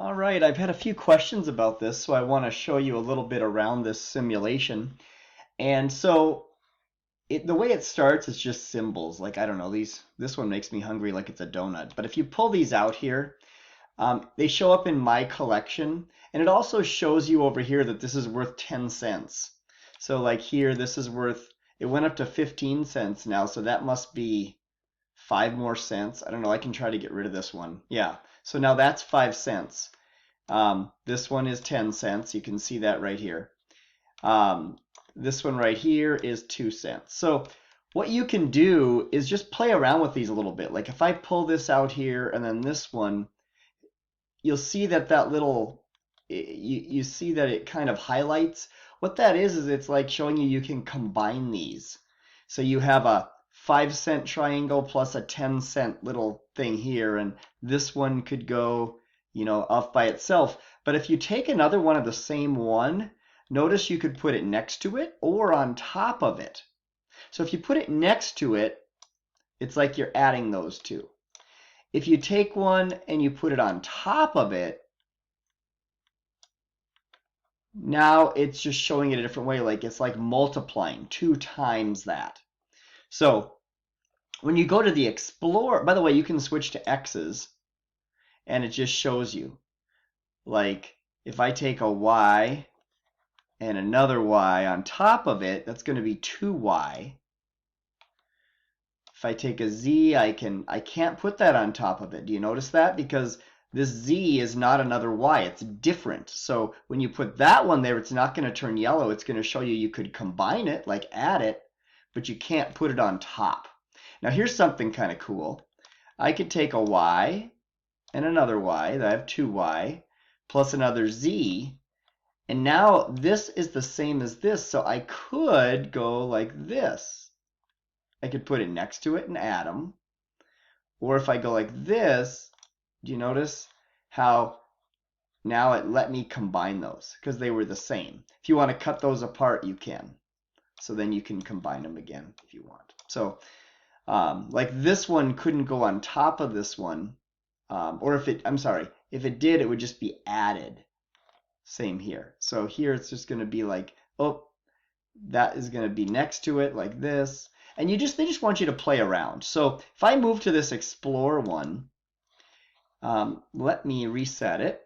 All right, I've had a few questions about this, so I want to show you a little bit around this simulation. And so the way it starts is just symbols. Like, I don't know, this one makes me hungry like it's a donut. But if you pull these out here, they show up in my collection. And it also shows you over here that this is worth 10 cents. So like here, this is worth, it went up to 15 cents now, so that must be 5 more cents. I don't know, I can try to get rid of this one. Yeah, so now that's 5 cents. This one is 10 cents. You can see that right here. This one right here is 2 cents. So what you can do is just play around with these a little bit. Like if I pull this out here and then this one, you'll see that little, you see that it kind of highlights. What that is it's like showing you can combine these. So you have a 5-cent triangle plus a 10-cent little thing here, and this one could go, off by itself. But if you take another one of the same one, notice you could put it next to it or on top of it. So if you put it next to it, it's like you're adding those two. If you take one and you put it on top of it, now it's just showing it a different way. Like it's like multiplying 2 times that. So when you go to the Explorer, by the way, you can switch to X's and it just shows you. Like if I take a Y and another Y on top of it, that's going to be 2Y. If I take a Z, I can't put that on top of it. Do you notice that? Because this Z is not another Y. It's different. So when you put that one there, it's not going to turn yellow. It's going to show you could combine it, like add it, but you can't put it on top. Now here's something kind of cool. I could take a Y and another Y. I have 2Y plus another Z. And now this is the same as this. So I could go like this. I could put it next to it and add them. Or if I go like this, do you notice how now it let me combine those because they were the same. If you want to cut those apart, you can. So then you can combine them again if you want. So like this one couldn't go on top of this one. Or if it did, it would just be added. Same here. So here it's just going to be like, oh, that is going to be next to it like this. And they just want you to play around. So if I move to this Explore one, let me reset it.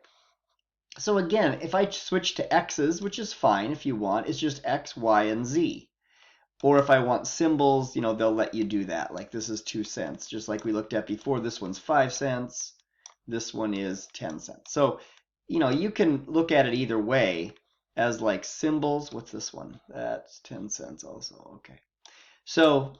So again, if I switch to X's, which is fine if you want, it's just X, Y, and Z. Or if I want symbols, they'll let you do that. Like this is 2 cents, just like we looked at before. This one's 5 cents. This one is 10 cents. So, you can look at it either way as like symbols. What's this one? That's 10 cents also. Okay. So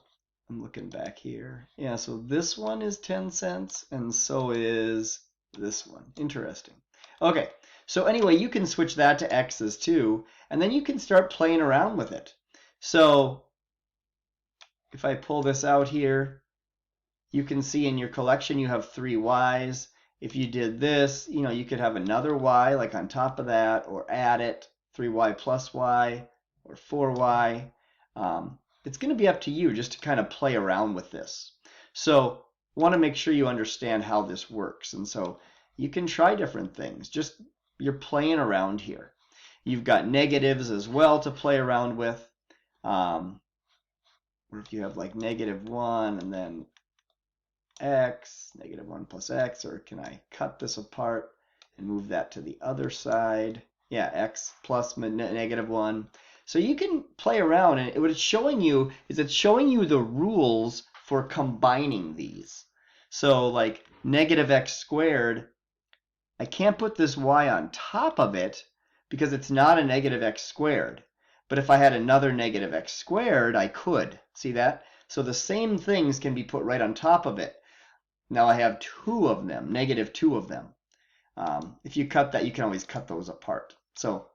I'm looking back here. Yeah, so this one is 10 cents and so is this one. Interesting. Okay. So anyway, you can switch that to X's too, and then you can start playing around with it. So if I pull this out here, you can see in your collection you have 3 Y's. If you did this, you could have another Y like on top of that, or add it, 3Y plus Y, or 4Y. It's going to be up to you just to kind of play around with this. So want to make sure you understand how this works. And so you can try different things. Just you're playing around here. You've got negatives as well to play around with. Or if you have like -1 and then X, -1 plus X, or can I cut this apart and move that to the other side? Yeah, X plus -1. So you can play around, and what it's showing you is it's showing you the rules for combining these. So like -x squared, I can't put this Y on top of it because it's not a -x squared. But if I had another -x squared, I could. See that? So the same things can be put right on top of it. Now I have 2 of them, -2 of them. If you cut that, you can always cut those apart. So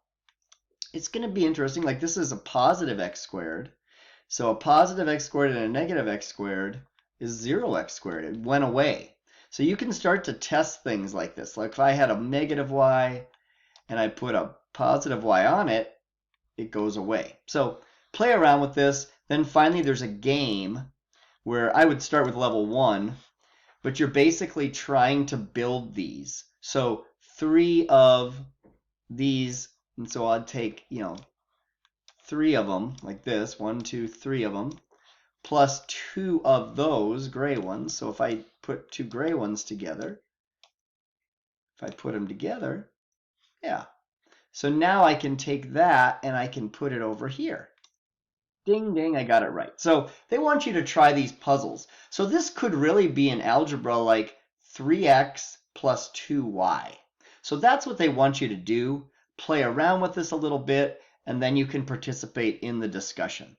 it's going to be interesting. Like this is a positive x squared. So a positive x squared and a -x squared is 0x squared. It went away. So you can start to test things like this. Like if I had a -y and I put a positive y on it, it goes away. So play around with this. Then finally there's a game where I would start with level 1, but you're basically trying to build these. So 3 of these, and so I'd take, 3 of them like this, 1, 2, 3 of them, plus 2 of those gray ones. So if I put 2 gray ones together, if I put them together, yeah. So now I can take that and I can put it over here. Ding, ding, I got it right. So they want you to try these puzzles. So this could really be an algebra like 3x plus 2y. So that's what they want you to do. Play around with this a little bit, and then you can participate in the discussion.